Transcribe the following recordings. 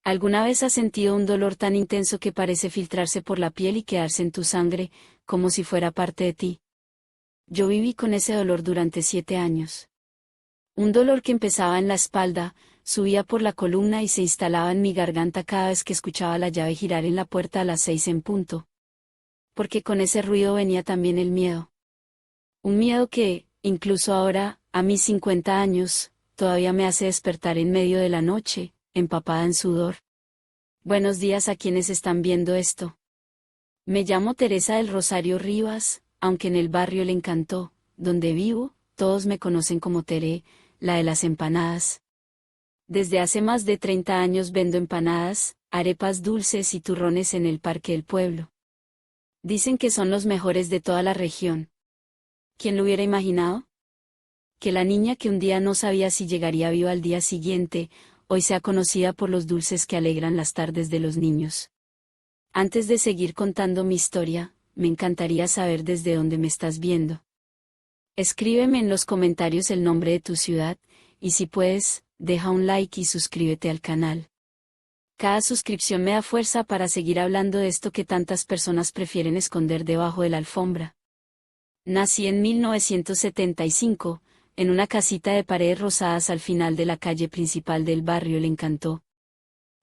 ¿Alguna vez has sentido un dolor tan intenso que parece filtrarse por la piel y quedarse en tu sangre, como si fuera parte de ti? Yo viví con ese dolor durante 7 años. Un dolor que empezaba en la espalda, subía por la columna y se instalaba en mi garganta cada vez que escuchaba la llave girar en la puerta a las 6 en punto. Porque con ese ruido venía también el miedo. Un miedo que, incluso ahora, a mis 50 años, todavía me hace despertar en medio de la noche, empapada en sudor. Buenos días a quienes están viendo esto. Me llamo Teresa del Rosario Rivas, aunque en el barrio Le Encantó, donde vivo, todos me conocen como Teré, la de las empanadas. Desde hace más de 30 años vendo empanadas, arepas dulces y turrones en el Parque del Pueblo. Dicen que son los mejores de toda la región. ¿Quién lo hubiera imaginado? Que la niña que un día no sabía si llegaría viva al día siguiente, hoy sea conocida por los dulces que alegran las tardes de los niños. Antes de seguir contando mi historia, me encantaría saber desde dónde me estás viendo. Escríbeme en los comentarios el nombre de tu ciudad, y si puedes, deja un like y suscríbete al canal. Cada suscripción me da fuerza para seguir hablando de esto que tantas personas prefieren esconder debajo de la alfombra. Nací en 1975, en una casita de paredes rosadas al final de la calle principal del barrio Le Encantó.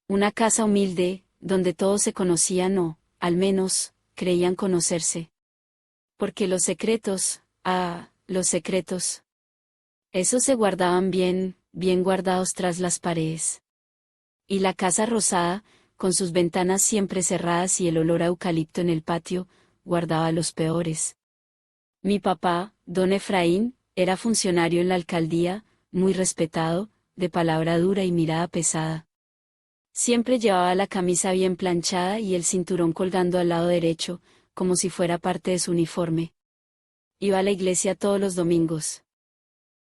Una casa humilde, donde todos se conocían o, al menos, creían conocerse. Porque los secretos, los secretos. Esos se guardaban bien, bien guardados tras las paredes. Y la casa rosada, con sus ventanas siempre cerradas y el olor a eucalipto en el patio, guardaba los peores. Mi papá, don Efraín, era funcionario en la alcaldía, muy respetado, de palabra dura y mirada pesada. Siempre llevaba la camisa bien planchada y el cinturón colgando al lado derecho, como si fuera parte de su uniforme. Iba a la iglesia todos los domingos.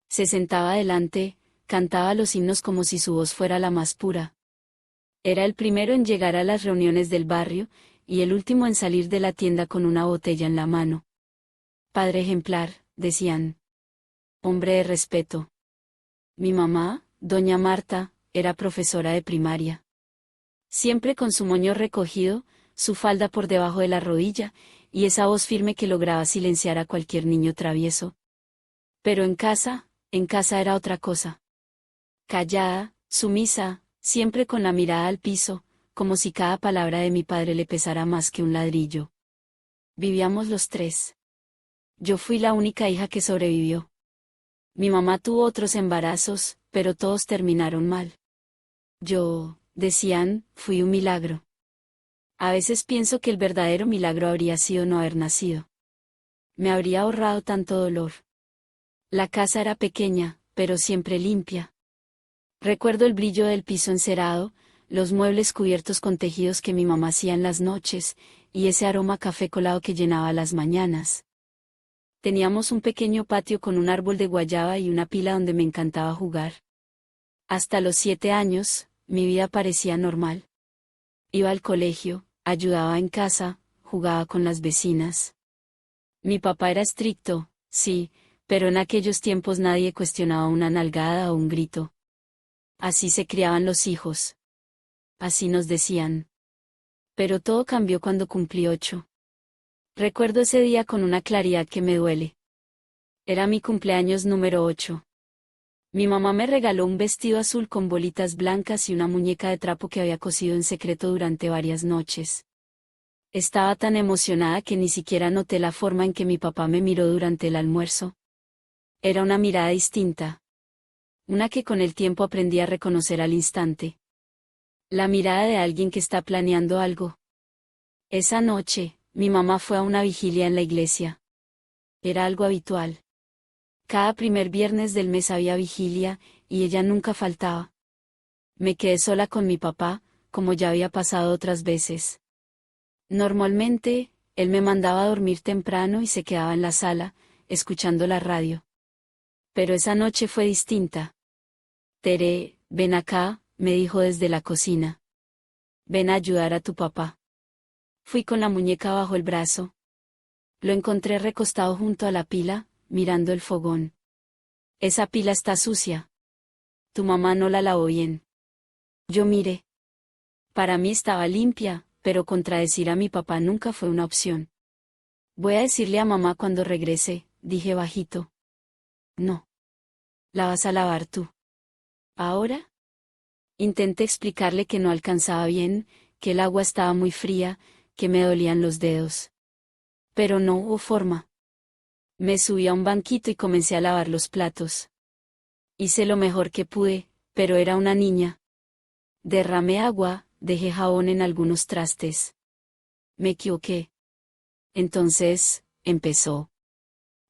Se sentaba adelante, cantaba los himnos como si su voz fuera la más pura. Era el primero en llegar a las reuniones del barrio, y el último en salir de la tienda con una botella en la mano. Padre ejemplar, decían. Hombre de respeto. Mi mamá, doña Marta, era profesora de primaria. Siempre con su moño recogido, su falda por debajo de la rodilla, y esa voz firme que lograba silenciar a cualquier niño travieso. Pero en casa era otra cosa. Callada, sumisa, siempre con la mirada al piso, como si cada palabra de mi padre le pesara más que un ladrillo. Vivíamos los tres. Yo fui la única hija que sobrevivió. Mi mamá tuvo otros embarazos, pero todos terminaron mal. Yo, decían, fui un milagro. A veces pienso que el verdadero milagro habría sido no haber nacido. Me habría ahorrado tanto dolor. La casa era pequeña, pero siempre limpia. Recuerdo el brillo del piso encerado, los muebles cubiertos con tejidos que mi mamá hacía en las noches, y ese aroma a café colado que llenaba las mañanas. Teníamos un pequeño patio con un árbol de guayaba y una pila donde me encantaba jugar. Hasta los 7 años, mi vida parecía normal. Iba al colegio, ayudaba en casa, jugaba con las vecinas. Mi papá era estricto, sí, pero en aquellos tiempos nadie cuestionaba una nalgada o un grito. Así se criaban los hijos. Así nos decían. Pero todo cambió cuando cumplí 8. Recuerdo ese día con una claridad que me duele. Era mi cumpleaños número 8. Mi mamá me regaló un vestido azul con bolitas blancas y una muñeca de trapo que había cosido en secreto durante varias noches. Estaba tan emocionada que ni siquiera noté la forma en que mi papá me miró durante el almuerzo. Era una mirada distinta. Una que con el tiempo aprendí a reconocer al instante. La mirada de alguien que está planeando algo. Esa noche, mi mamá fue a una vigilia en la iglesia. Era algo habitual. Cada primer viernes del mes había vigilia, y ella nunca faltaba. Me quedé sola con mi papá, como ya había pasado otras veces. Normalmente, él me mandaba a dormir temprano y se quedaba en la sala, escuchando la radio. Pero esa noche fue distinta. Tere, ven acá, me dijo desde la cocina. Ven a ayudar a tu papá. Fui con la muñeca bajo el brazo. Lo encontré recostado junto a la pila, mirando el fogón. Esa pila está sucia. Tu mamá no la lavó bien. Yo miré. Para mí estaba limpia, pero contradecir a mi papá nunca fue una opción. Voy a decirle a mamá cuando regrese, dije bajito. No. La vas a lavar tú. ¿Ahora? Intenté explicarle que no alcanzaba bien, que el agua estaba muy fría, que me dolían los dedos. Pero no hubo forma. Me subí a un banquito y comencé a lavar los platos. Hice lo mejor que pude, pero era una niña. Derramé agua, dejé jabón en algunos trastes. Me equivoqué. Entonces, empezó.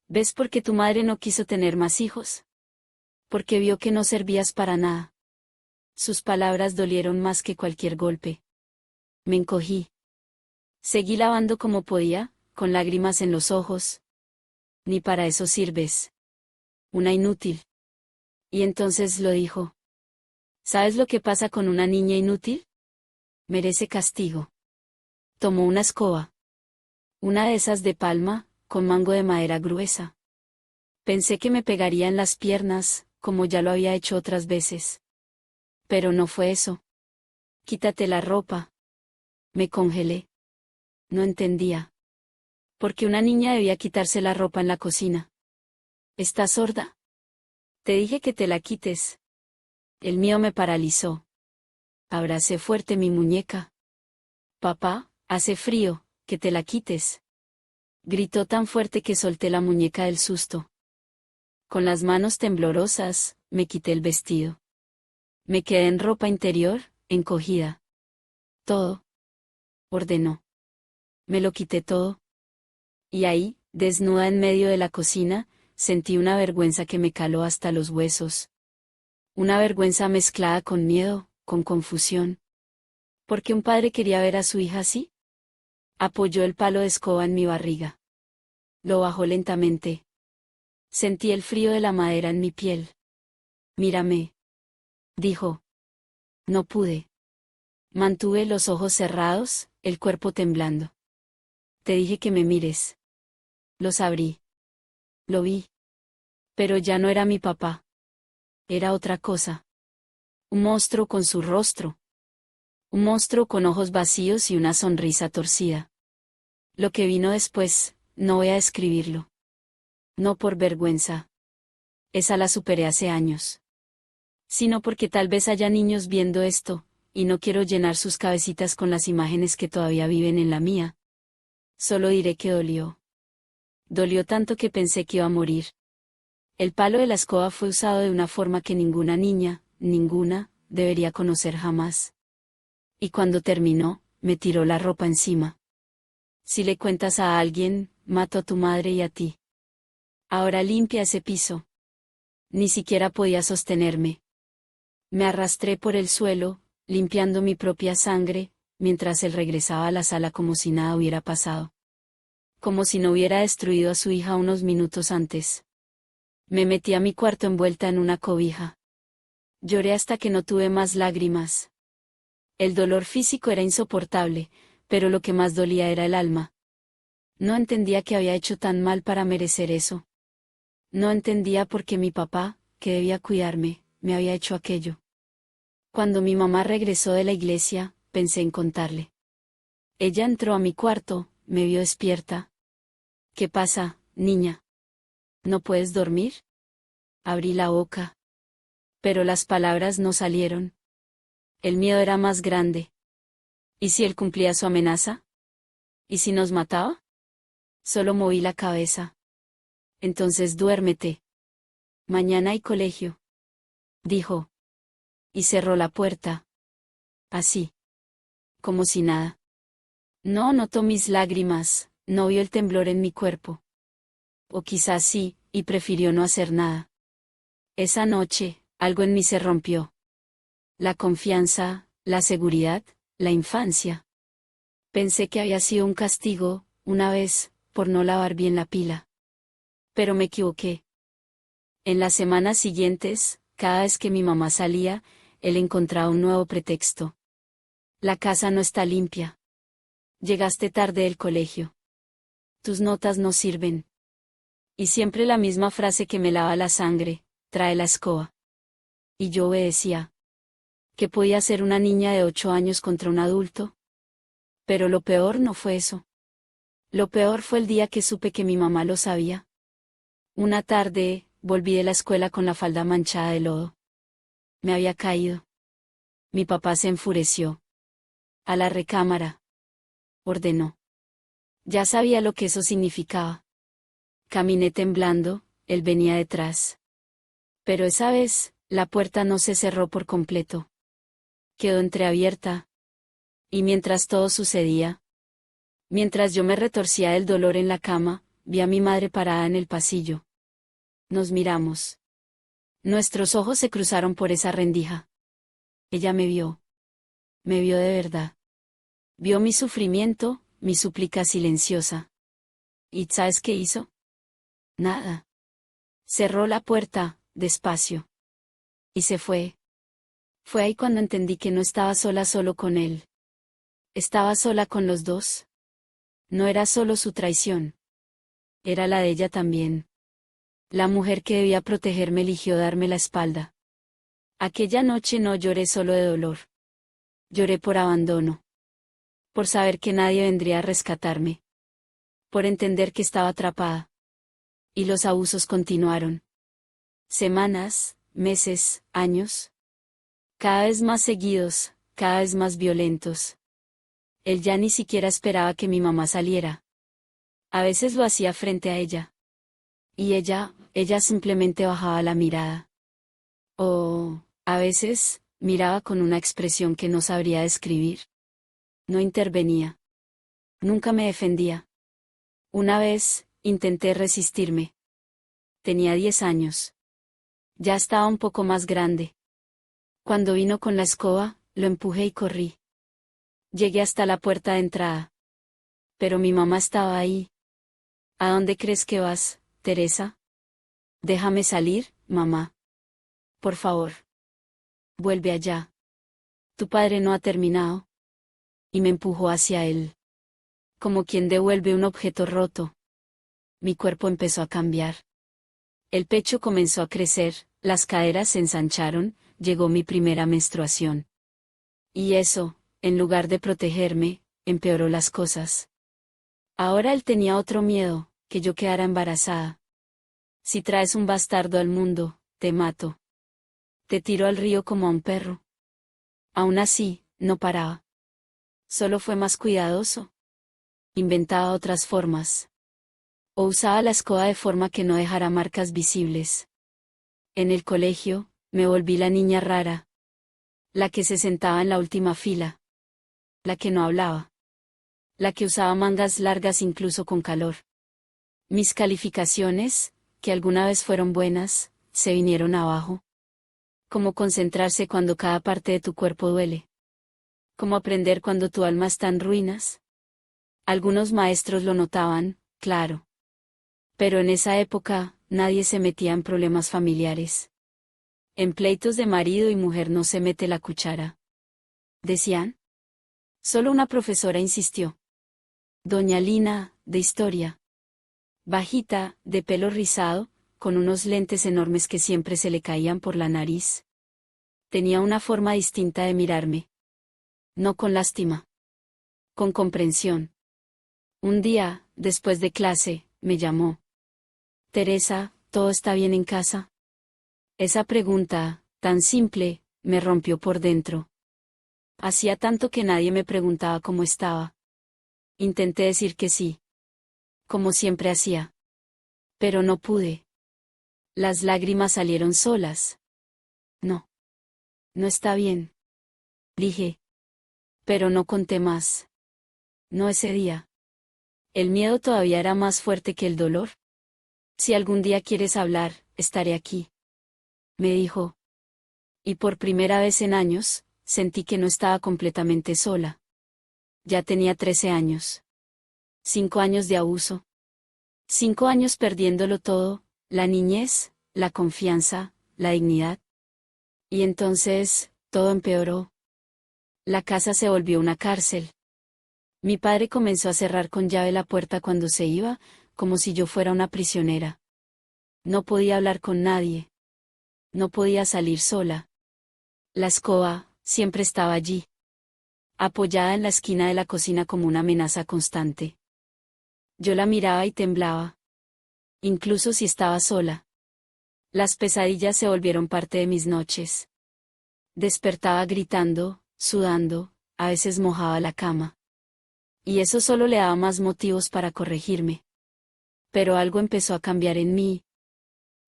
¿Ves por qué tu madre no quiso tener más hijos? Porque vio que no servías para nada. Sus palabras dolieron más que cualquier golpe. Me encogí. Seguí lavando como podía, con lágrimas en los ojos. Ni para eso sirves. Una inútil. Y entonces lo dijo. ¿Sabes lo que pasa con una niña inútil? Merece castigo. Tomó una escoba. Una de esas de palma, con mango de madera gruesa. Pensé que me pegaría en las piernas, como ya lo había hecho otras veces. Pero no fue eso. Quítate la ropa. Me congelé. No entendía. ¿Por qué una niña debía quitarse la ropa en la cocina? ¿Estás sorda? Te dije que te la quites. El mío me paralizó. Abracé fuerte mi muñeca. Papá, hace frío, que te la quites. Gritó tan fuerte que solté la muñeca del susto. Con las manos temblorosas, me quité el vestido. Me quedé en ropa interior, encogida. Todo. Ordenó. Me lo quité todo. Y ahí, desnuda en medio de la cocina, sentí una vergüenza que me caló hasta los huesos. Una vergüenza mezclada con miedo, con confusión. ¿Por qué un padre quería ver a su hija así? Apoyó el palo de escoba en mi barriga. Lo bajó lentamente. Sentí el frío de la madera en mi piel. Mírame. Dijo. No pude. Mantuve los ojos cerrados, el cuerpo temblando. Te dije que me mires. Los abrí. Lo vi. Pero ya no era mi papá. Era otra cosa. Un monstruo con su rostro. Un monstruo con ojos vacíos y una sonrisa torcida. Lo que vino después, no voy a describirlo. No por vergüenza. Esa la superé hace años. Sino porque tal vez haya niños viendo esto, y no quiero llenar sus cabecitas con las imágenes que todavía viven en la mía. Solo diré que dolió. Dolió tanto que pensé que iba a morir. El palo de la escoba fue usado de una forma que ninguna niña, ninguna, debería conocer jamás. Y cuando terminó, me tiró la ropa encima. Si le cuentas a alguien, mato a tu madre y a ti. Ahora limpia ese piso. Ni siquiera podía sostenerme. Me arrastré por el suelo, limpiando mi propia sangre, mientras él regresaba a la sala como si nada hubiera pasado. Como si no hubiera destruido a su hija unos minutos antes. Me metí a mi cuarto envuelta en una cobija. Lloré hasta que no tuve más lágrimas. El dolor físico era insoportable, pero lo que más dolía era el alma. No entendía qué había hecho tan mal para merecer eso. No entendía por qué mi papá, que debía cuidarme, me había hecho aquello. Cuando mi mamá regresó de la iglesia, pensé en contarle. Ella entró a mi cuarto, me vio despierta. ¿Qué pasa, niña? ¿No puedes dormir? Abrí la boca. Pero las palabras no salieron. El miedo era más grande. ¿Y si él cumplía su amenaza? ¿Y si nos mataba? Solo moví la cabeza. Entonces duérmete. Mañana hay colegio. Dijo. Y cerró la puerta. Así. Como si nada. No notó mis lágrimas, no vio el temblor en mi cuerpo. O quizás sí, y prefirió no hacer nada. Esa noche, algo en mí se rompió. La confianza, la seguridad, la infancia. Pensé que había sido un castigo, una vez, por no lavar bien la pila. Pero me equivoqué. En las semanas siguientes, cada vez que mi mamá salía, él encontraba un nuevo pretexto. La casa no está limpia. Llegaste tarde del colegio. Tus notas no sirven. Y siempre la misma frase que me lava la sangre, trae la escoba. Y yo obedecía. ¿Qué podía hacer una niña de 8 años contra un adulto? Pero lo peor no fue eso. Lo peor fue el día que supe que mi mamá lo sabía. Una tarde, volví de la escuela con la falda manchada de lodo. Me había caído. Mi papá se enfureció. A la recámara, ordenó. Ya sabía lo que eso significaba. Caminé temblando, él venía detrás. Pero esa vez, la puerta no se cerró por completo. Quedó entreabierta. Y mientras todo sucedía, mientras yo me retorcía del dolor en la cama, vi a mi madre parada en el pasillo. Nos miramos. Nuestros ojos se cruzaron por esa rendija. Ella me vio. Me vio de verdad. Vio mi sufrimiento, mi súplica silenciosa. ¿Y sabes qué hizo? Nada. Cerró la puerta, despacio. Y se fue. Fue ahí cuando entendí que no estaba sola solo con él. Estaba sola con los dos. No era solo su traición. Era la de ella también. La mujer que debía protegerme eligió darme la espalda. Aquella noche no lloré solo de dolor. Lloré por abandono. Por saber que nadie vendría a rescatarme. Por entender que estaba atrapada. Y los abusos continuaron. Semanas, meses, años. Cada vez más seguidos, cada vez más violentos. Él ya ni siquiera esperaba que mi mamá saliera. A veces lo hacía frente a ella. Y ella simplemente bajaba la mirada. O, a veces, miraba con una expresión que no sabría describir. No intervenía. Nunca me defendía. Una vez, intenté resistirme. Tenía 10 años. Ya estaba un poco más grande. Cuando vino con la escoba, lo empujé y corrí. Llegué hasta la puerta de entrada. Pero mi mamá estaba ahí. ¿A dónde crees que vas, Teresa? Déjame salir, mamá. Por favor. Vuelve allá. Tu padre no ha terminado. Y me empujó hacia él. Como quien devuelve un objeto roto. Mi cuerpo empezó a cambiar. El pecho comenzó a crecer, las caderas se ensancharon, llegó mi primera menstruación. Y eso, en lugar de protegerme, empeoró las cosas. Ahora él tenía otro miedo, que yo quedara embarazada. Si traes un bastardo al mundo, te mato. Te tiro al río como a un perro. Aún así, no paraba. Solo fue más cuidadoso. Inventaba otras formas. O usaba la escoba de forma que no dejara marcas visibles. En el colegio, me volví la niña rara. La que se sentaba en la última fila. La que no hablaba. La que usaba mangas largas incluso con calor. Mis calificaciones, que alguna vez fueron buenas, se vinieron abajo. Cómo concentrarse cuando cada parte de tu cuerpo duele. Cómo aprender cuando tu alma está en ruinas. Algunos maestros lo notaban, claro. Pero en esa época, nadie se metía en problemas familiares. En pleitos de marido y mujer no se mete la cuchara. Decían. Solo una profesora insistió. Doña Lina, de historia. Bajita, de pelo rizado, con unos lentes enormes que siempre se le caían por la nariz. Tenía una forma distinta de mirarme. No con lástima. Con comprensión. Un día, después de clase, me llamó. Teresa, ¿todo está bien en casa? Esa pregunta, tan simple, me rompió por dentro. Hacía tanto que nadie me preguntaba cómo estaba. Intenté decir que sí. Como siempre hacía. Pero no pude. Las lágrimas salieron solas. No. No está bien. Dije. Pero no conté más. No ese día. El miedo todavía era más fuerte que el dolor. Si algún día quieres hablar, estaré aquí. Me dijo. Y por primera vez en años, sentí que no estaba completamente sola. Ya tenía 13 años. 5 años de abuso. 5 años perdiéndolo todo, la niñez, la confianza, la dignidad. Y entonces, todo empeoró. La casa se volvió una cárcel. Mi padre comenzó a cerrar con llave la puerta cuando se iba, como si yo fuera una prisionera. No podía hablar con nadie. No podía salir sola. La escoba, siempre estaba allí, apoyada en la esquina de la cocina como una amenaza constante. Yo la miraba y temblaba, incluso si estaba sola. Las pesadillas se volvieron parte de mis noches. Despertaba gritando, sudando, a veces mojaba la cama. Y eso solo le daba más motivos para corregirme. Pero algo empezó a cambiar en mí.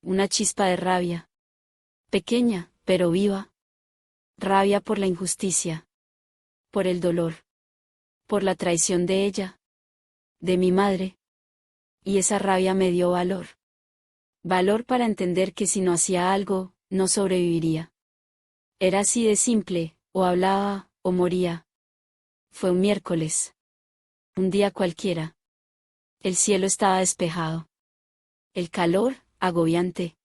Una chispa de rabia. Pequeña, pero viva. Rabia por la injusticia. Por el dolor. Por la traición de ella. De mi madre. Y esa rabia me dio valor. Valor para entender que si no hacía algo, no sobreviviría. Era así de simple, o hablaba, o moría. Fue un miércoles. Un día cualquiera. El cielo estaba despejado. El calor, agobiante.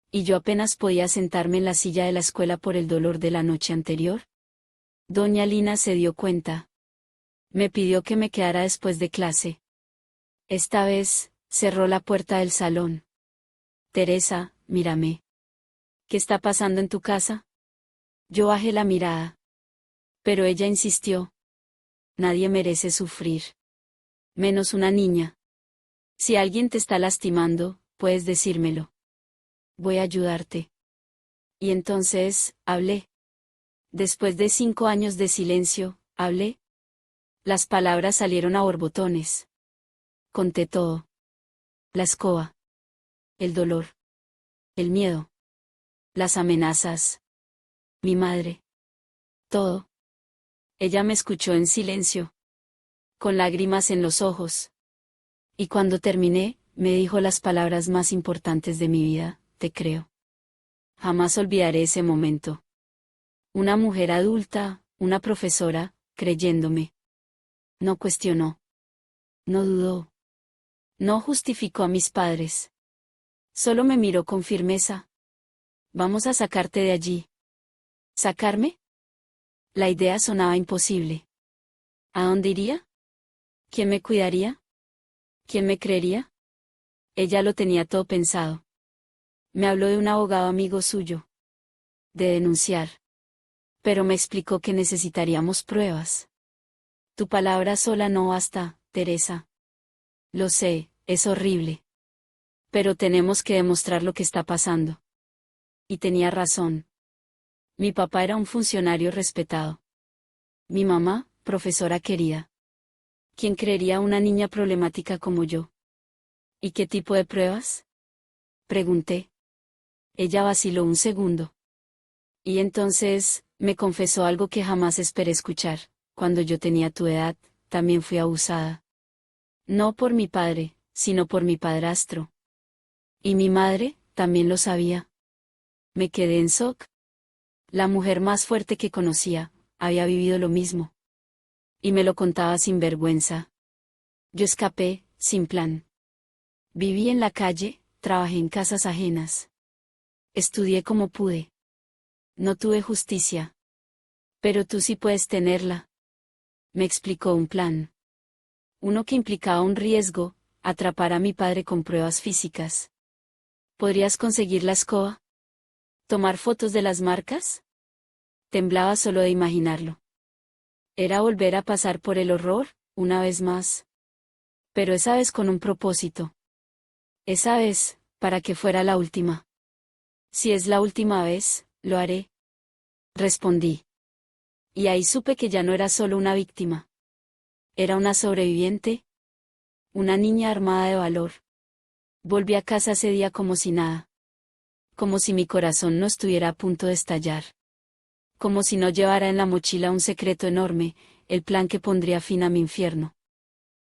Y yo apenas podía sentarme en la silla de la escuela por el dolor de la noche anterior. Doña Lina se dio cuenta. Me pidió que me quedara después de clase. Esta vez, cerró la puerta del salón. Teresa, mírame. ¿Qué está pasando en tu casa? Yo bajé la mirada. Pero ella insistió. Nadie merece sufrir. Menos una niña. Si alguien te está lastimando, puedes decírmelo. Voy a ayudarte. Y entonces, hablé. Después de 5 años de silencio, hablé. Las palabras salieron a borbotones. Conté todo. La escoba. El dolor. El miedo. Las amenazas. Mi madre. Todo. Ella me escuchó en silencio. Con lágrimas en los ojos. Y cuando terminé, me dijo las palabras más importantes de mi vida: te creo. Jamás olvidaré ese momento. Una mujer adulta, una profesora, creyéndome. No cuestionó. No dudó. No justificó a mis padres. Solo me miró con firmeza. Vamos a sacarte de allí. ¿Sacarme? La idea sonaba imposible. ¿A dónde iría? ¿Quién me cuidaría? ¿Quién me creería? Ella lo tenía todo pensado. Me habló de un abogado amigo suyo. De denunciar. Pero me explicó que necesitaríamos pruebas. Tu palabra sola no basta, Teresa. Lo sé, es horrible. Pero tenemos que demostrar lo que está pasando. Y tenía razón. Mi papá era un funcionario respetado. Mi mamá, profesora querida. ¿Quién creería a una niña problemática como yo? ¿Y qué tipo de pruebas? Pregunté. Ella vaciló un segundo. Y entonces, me confesó algo que jamás esperé escuchar. Cuando yo tenía tu edad, también fui abusada. No por mi padre, sino por mi padrastro. Y mi madre, también lo sabía. Me quedé en shock. La mujer más fuerte que conocía, había vivido lo mismo. Y me lo contaba sin vergüenza. Yo escapé, sin plan. Viví en la calle, trabajé en casas ajenas. Estudié como pude. No tuve justicia. Pero tú sí puedes tenerla. Me explicó un plan. Uno que implicaba un riesgo: atrapar a mi padre con pruebas físicas. ¿Podrías conseguir la escoba? ¿Tomar fotos de las marcas? Temblaba solo de imaginarlo. Era volver a pasar por el horror, una vez más. Pero esa vez con un propósito. Esa vez, para que fuera la última. Si es la última vez, lo haré. Respondí. Y ahí supe que ya no era solo una víctima. Era una sobreviviente. Una niña armada de valor. Volví a casa ese día como si nada. Como si mi corazón no estuviera a punto de estallar. Como si no llevara en la mochila un secreto enorme, el plan que pondría fin a mi infierno.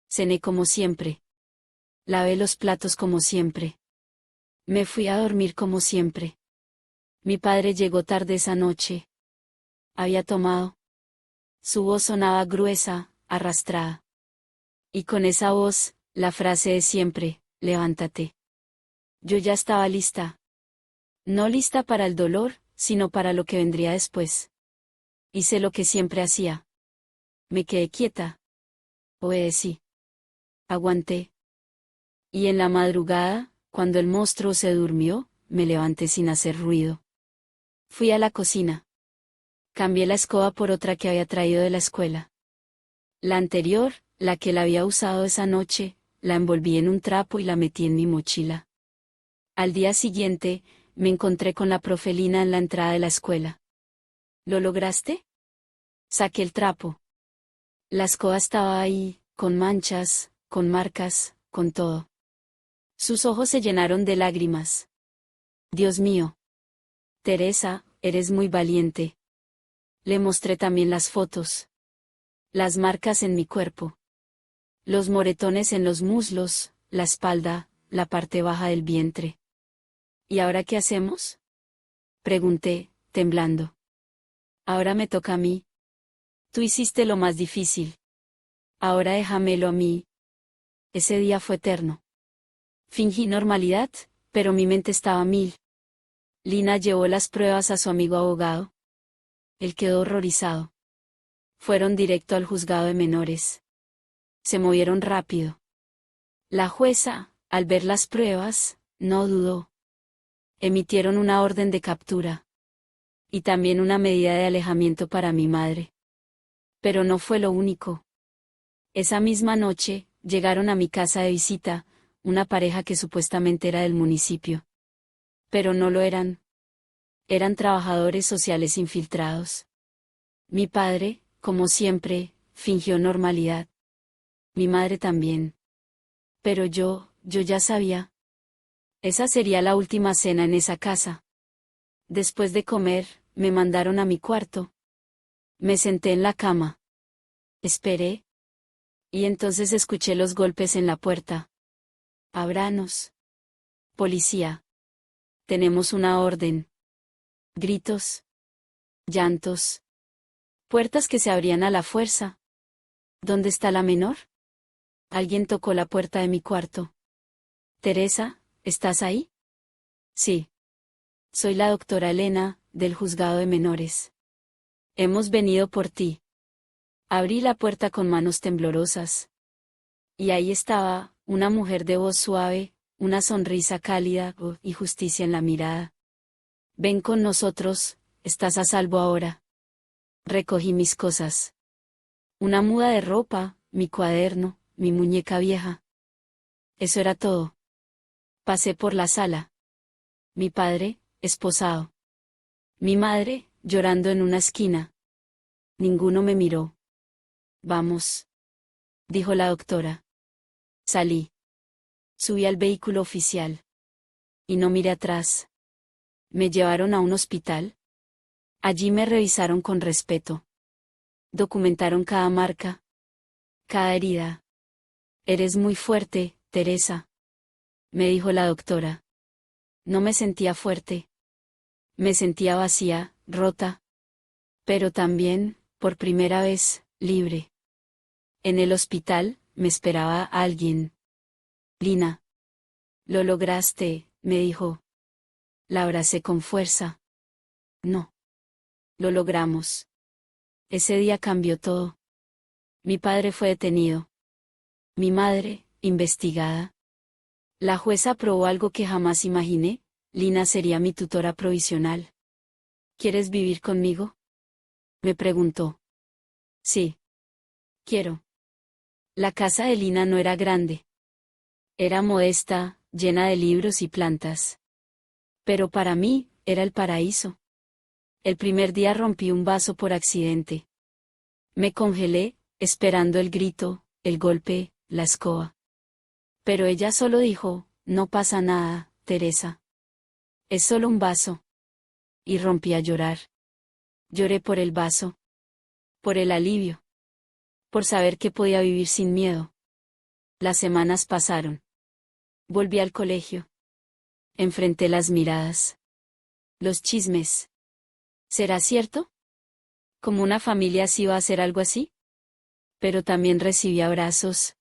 Cené como siempre. Lavé los platos como siempre. Me fui a dormir como siempre. Mi padre llegó tarde esa noche. Había tomado. Su voz sonaba gruesa, arrastrada. Y con esa voz, la frase de siempre: levántate. Yo ya estaba lista. No lista para el dolor, sino para lo que vendría después. Hice lo que siempre hacía. Me quedé quieta. Obedecí. Aguanté. Y en la madrugada, cuando el monstruo se durmió, me levanté sin hacer ruido. Fui a la cocina. Cambié la escoba por otra que había traído de la escuela. La anterior, la que la había usado esa noche, la envolví en un trapo y la metí en mi mochila. Al día siguiente, me encontré con la profe Lina en la entrada de la escuela. ¿Lo lograste? Saqué el trapo. La escoba estaba ahí, con manchas, con marcas, con todo. Sus ojos se llenaron de lágrimas. Dios mío. Teresa, eres muy valiente. Le mostré también las fotos. Las marcas en mi cuerpo. Los moretones en los muslos, la espalda, la parte baja del vientre. ¿Y ahora qué hacemos? Pregunté, temblando. Ahora me toca a mí. Tú hiciste lo más difícil. Ahora déjamelo a mí. Ese día fue eterno. Fingí normalidad, pero mi mente estaba a mil. Lina llevó las pruebas a su amigo abogado. Él quedó horrorizado. Fueron directo al juzgado de menores. Se movieron rápido. La jueza, al ver las pruebas, no dudó. Emitieron una orden de captura. Y también una medida de alejamiento para mi madre. Pero no fue lo único. Esa misma noche, llegaron a mi casa de visita, una pareja que supuestamente era del municipio. Pero no lo eran. Eran trabajadores sociales infiltrados. Mi padre, como siempre, fingió normalidad. Mi madre también. Pero yo ya sabía. Esa sería la última cena en esa casa. Después de comer, me mandaron a mi cuarto. Me senté en la cama. Esperé. Y entonces escuché los golpes en la puerta. Ábranos. Policía. Tenemos una orden. Gritos. Llantos. Puertas que se abrían a la fuerza. ¿Dónde está la menor? Alguien tocó la puerta de mi cuarto. Teresa, ¿estás ahí? Sí. Soy la doctora Elena, del juzgado de menores. Hemos venido por ti. Abrí la puerta con manos temblorosas. Y ahí estaba, una mujer de voz suave, una sonrisa cálida, y justicia en la mirada. Ven con nosotros, estás a salvo ahora. Recogí mis cosas. Una muda de ropa, mi cuaderno, mi muñeca vieja. Eso era todo. Pasé por la sala. Mi padre, esposado. Mi madre, llorando en una esquina. Ninguno me miró. Vamos. Dijo la doctora. Salí. Subí al vehículo oficial. Y no miré atrás. Me llevaron a un hospital. Allí me revisaron con respeto. Documentaron cada marca. Cada herida. Eres muy fuerte, Teresa. Me dijo la doctora. No me sentía fuerte. Me sentía vacía, rota. Pero también, por primera vez, libre. En el hospital, me esperaba alguien. Lina. Lo lograste, me dijo. La abracé con fuerza. No. Lo logramos. Ese día cambió todo. Mi padre fue detenido. Mi madre, investigada. La jueza aprobó algo que jamás imaginé. Lina sería mi tutora provisional. ¿Quieres vivir conmigo? Me preguntó. Sí. Quiero. La casa de Lina no era grande. Era modesta, llena de libros y plantas. Pero para mí, era el paraíso. El primer día rompí un vaso por accidente. Me congelé, esperando el grito, el golpe, la escoba. Pero ella solo dijo, no pasa nada, Teresa. Es solo un vaso. Y rompí a llorar. Lloré por el vaso. Por el alivio. Por saber que podía vivir sin miedo. Las semanas pasaron. Volví al colegio. Enfrenté las miradas. Los chismes. ¿Será cierto? ¿Como una familia sí iba a hacer algo así? Pero también recibí abrazos.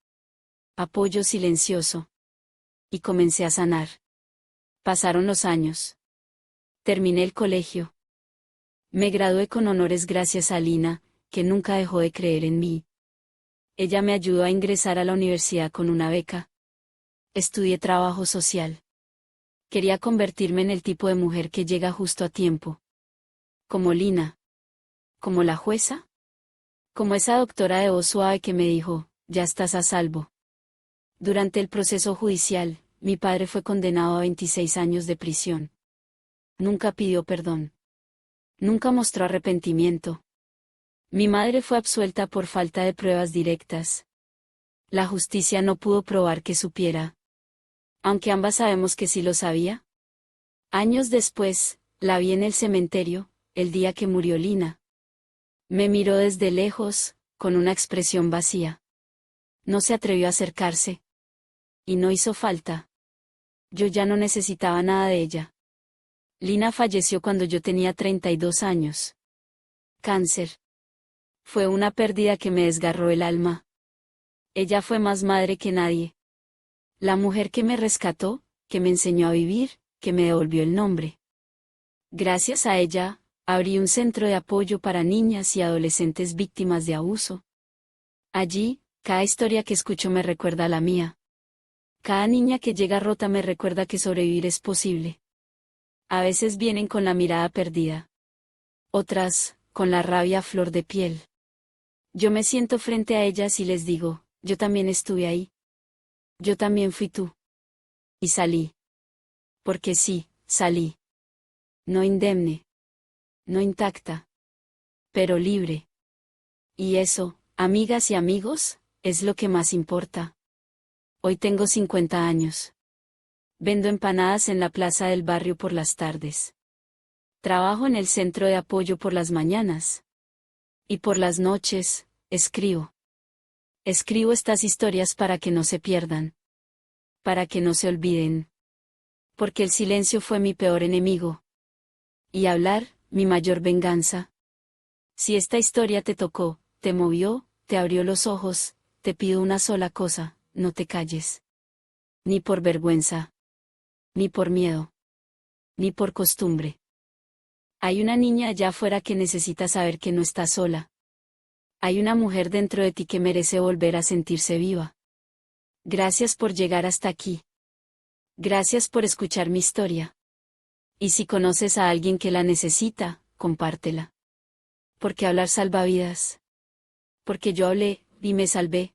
Apoyo silencioso. Y comencé a sanar. Pasaron los años. Terminé el colegio. Me gradué con honores gracias a Lina, que nunca dejó de creer en mí. Ella me ayudó a ingresar a la universidad con una beca. Estudié trabajo social. Quería convertirme en el tipo de mujer que llega justo a tiempo. Como Lina. ¿Como la jueza? Como esa doctora de voz suave que me dijo, ya estás a salvo. Durante el proceso judicial, mi padre fue condenado a 26 años de prisión. Nunca pidió perdón. Nunca mostró arrepentimiento. Mi madre fue absuelta por falta de pruebas directas. La justicia no pudo probar que supiera. Aunque ambas sabemos que sí lo sabía. Años después, la vi en el cementerio, el día que murió Lina. Me miró desde lejos, con una expresión vacía. No se atrevió a acercarse. Y no hizo falta. Yo ya no necesitaba nada de ella. Lina falleció cuando yo tenía 32 años. Cáncer. Fue una pérdida que me desgarró el alma. Ella fue más madre que nadie. La mujer que me rescató, que me enseñó a vivir, que me devolvió el nombre. Gracias a ella, abrí un centro de apoyo para niñas y adolescentes víctimas de abuso. Allí, cada historia que escucho me recuerda a la mía. Cada niña que llega rota me recuerda que sobrevivir es posible. A veces vienen con la mirada perdida. Otras, con la rabia a flor de piel. Yo me siento frente a ellas y les digo, yo también estuve ahí. Yo también fui tú. Y salí. Porque sí, salí. No indemne. No intacta. Pero libre. Y eso, amigas y amigos, es lo que más importa. Hoy tengo 50 años. Vendo empanadas en la plaza del barrio por las tardes. Trabajo en el centro de apoyo por las mañanas. Y por las noches, escribo. Escribo estas historias para que no se pierdan. Para que no se olviden. Porque el silencio fue mi peor enemigo. Y hablar, mi mayor venganza. Si esta historia te tocó, te movió, te abrió los ojos, te pido una sola cosa, no te calles. Ni por vergüenza. Ni por miedo. Ni por costumbre. Hay una niña allá afuera que necesita saber que no está sola. Hay una mujer dentro de ti que merece volver a sentirse viva. Gracias por llegar hasta aquí. Gracias por escuchar mi historia. Y si conoces a alguien que la necesita, compártela. Porque hablar salva vidas. Porque yo hablé, y me salvé.